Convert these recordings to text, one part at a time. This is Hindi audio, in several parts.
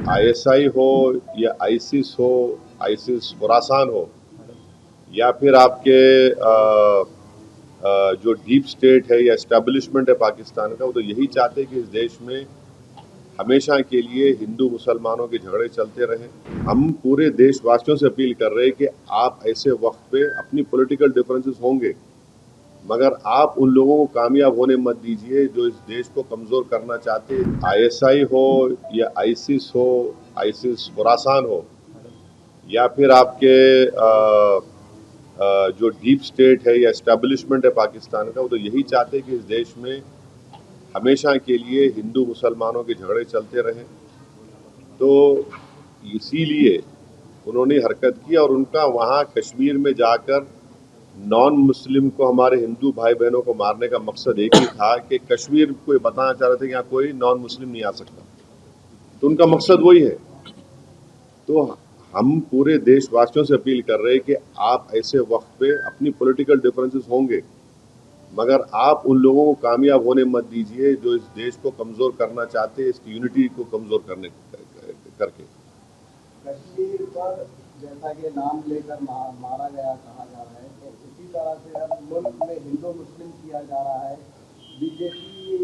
आईएसआई हो या आईसिस हो, आईसिस खुरासान हो, या फिर आपके जो डीप स्टेट है या एस्टेब्लिशमेंट है पाकिस्तान का, वो तो यही चाहते हैं कि इस देश में हमेशा के लिए हिंदू मुसलमानों के झगड़े चलते रहें। हम पूरे देशवासियों से अपील कर रहे हैं कि आप ऐसे वक्त पे अपनी पॉलिटिकल डिफरेंसेस होंगे, मगर आप उन लोगों को कामयाब होने मत दीजिए जो इस देश को कमज़ोर करना चाहते हैं। आईएसआई हो या आईसिस हो, आईसिस खुरासान हो, या फिर आपके जो डीप स्टेट है या एस्टेब्लिशमेंट है पाकिस्तान का, वो तो यही चाहते हैं कि इस देश में हमेशा के लिए हिंदू मुसलमानों के झगड़े चलते रहें। तो इसीलिए उन्होंने हरकत की और उनका वहाँ कश्मीर में जाकर नॉन मुस्लिम को, हमारे हिंदू भाई बहनों को मारने का मकसद एक ही था कि कश्मीर को ये बताना चाह रहे थे कि यहाँ कोई नॉन मुस्लिम नहीं आ सकता। तो उनका मकसद वही है। तो हम पूरे देशवासियों से अपील कर रहे हैं कि आप ऐसे वक्त पे अपनी पॉलिटिकल डिफरेंसेस होंगे, मगर आप उन लोगों को कामयाब होने मत दीजिए जो इस देश को कमज़ोर करना चाहते हैं, इसकी यूनिटी को कमज़ोर करने करके। कश्मीर पर जैसा कि नाम लेकर मारा गया कहा जा रहा है, तो इसी तरह से अब मुल्क में हिंदू मुस्लिम किया जा रहा है। बीजेपी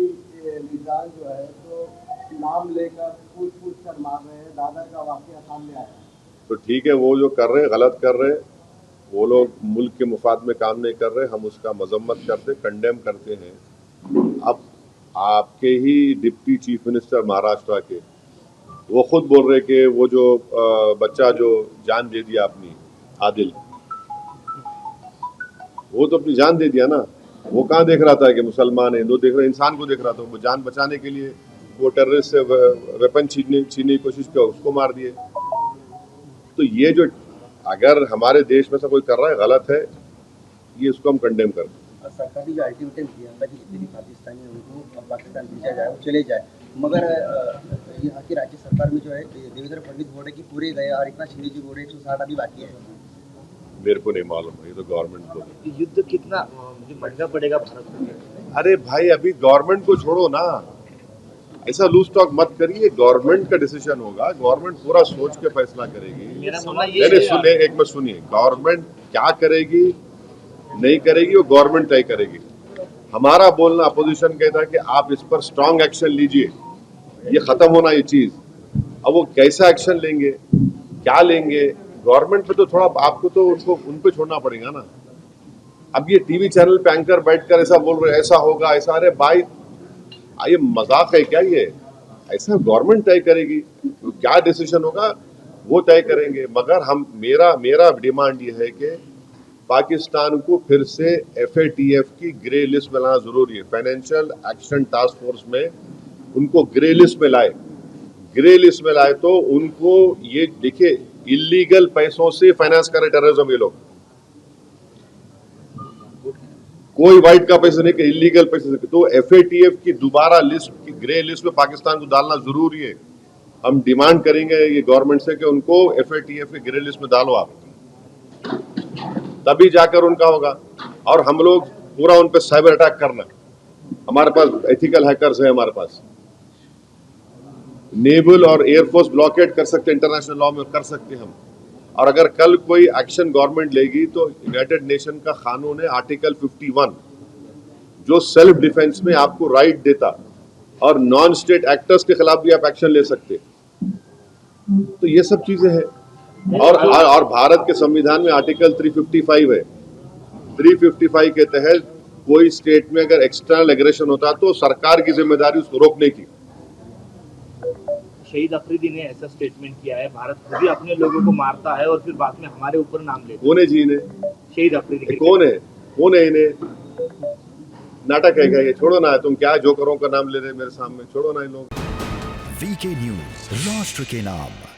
लीडर जो है तो नाम लेकर पूछ कर मार रहे हैं। दादर का वाकया सामने आया है। तो ठीक है, वो जो कर रहे हैं गलत कर रहे हैं, वो लोग मुल्क के मुफाद में काम नहीं कर रहे, हम उसका मजम्मत करते, कंडेम करते हैं। अब आपके ही डिप्टी चीफ मिनिस्टर महाराष्ट्र के, वो खुद बोल रहे कि वो जो बच्चा जो जान दे दिया अपनी, आदिल, वो तो अपनी जान दे दिया ना। वो कहाँ देख रहा था कि मुसलमान है हिंदू, देख रहा इंसान को देख रहा था। वो जान बचाने के लिए वो टेररिस्ट से वेपन छीनने की कोशिश किया, उसको मार दिए। तो ये जो अगर हमारे देश में से कोई कर रहा है गलत है, ये इसको हम कंडेम करते हैं। सरकार ने जो अल्टीमेटम दिया था कि जितने भी पाकिस्तानी हैं उनको अब पाकिस्तान भेजा जाए, वो चले जाए, मगर यहाँ की राज्य सरकार में जो है देवेंद्र फडणवीस बोल रहे कि पूरे गए और इतना शिंदे जी बोल रहे 160 अभी बाकी है। मेरे को नहीं मालूम है, ये तो गवर्नमेंट को। युद्ध कितना महंगा पड़ेगा भारत को? अरे भाई, अभी गवर्नमेंट को छोड़ो ना, ऐसा लूज टॉक मत करिए। गवर्नमेंट का डिसीजन होगा, गवर्नमेंट पूरा सोच के फैसला करेगी। एक मिनट सुनिए, गवर्नमेंट क्या करेगी नहीं करेगी वो गवर्नमेंट तय करेगी। हमारा बोलना, अपोजिशन कहता है कि आप इस पर स्ट्रांग एक्शन लीजिए, ये खत्म होना ये चीज। अब वो कैसा एक्शन लेंगे, क्या लेंगे, गवर्नमेंट पे तो थोड़ा आपको तो उनको उन पे छोड़ना पड़ेगा ना। अब ये टीवी चैनल पे एंकर बैठकर ऐसा बोल रहे ऐसा होगा ऐसा, अरे भाई ये मजाक है क्या? ये ऐसा गवर्नमेंट तय करेगी, क्या डिसीजन होगा वो तय करेंगे। मगर हम मेरा डिमांड ये है कि पाकिस्तान को फिर से FATF की ग्रे लिस्ट में लाना जरूरी है। फाइनेंशियल एक्शन टास्क फोर्स में उनको ग्रे लिस्ट में लाए। ग्रे लिस्ट में लाए तो उनको ये देखिए, इलीगल पैसों से फाइनेंस करे टेररिज्म ये लोग, कोई वाइट का पैसा नहीं कि इलीगल पैसे से। तो FATF की दोबारा लिस्ट की ग्रे लिस्ट में पाकिस्तान को डालना जरूरी है। हम डिमांड करेंगे ये गवर्नमेंट से कि उनको FATF की ग्रे लिस्ट में डालो आप, तभी जाकर उनका होगा। और हम लोग पूरा उन पर साइबर अटैक करना, हमारे पास एथिकल हैकर्स है, हमारे पास नेवल और एयरफोर्स ब्लॉकेट कर सकते, इंटरनेशनल लॉ में कर सकते हम। और अगर कल कोई एक्शन गवर्नमेंट लेगी तो यूनाइटेड नेशन का कानून है आर्टिकल 51, जो सेल्फ डिफेंस में आपको राइट देता, और नॉन स्टेट एक्टर्स के खिलाफ भी आप एक्शन ले सकते। तो ये सब चीजें हैं। और भारत के संविधान में आर्टिकल 355 है। 355 के तहत कोई स्टेट में अगर एक्सटर्नल एग्रेशन होता है तो सरकार की जिम्मेदारी उसको रोकने की। शहीद अफरीदी ने ऐसा स्टेटमेंट किया है, भारत खुद ही अपने लोगों को मारता है और फिर बाद में हमारे ऊपर नाम लेता है। कौन है जी इन्हें? शहीद अफरीदी कौन है इन्हें? नाटक है क्या ये? छोड़ो ना, तुम क्या जोकरों का नाम ले रहे मेरे सामने, छोड़ो ना इन लोग। VK न्यूज, राष्ट्र के नाम।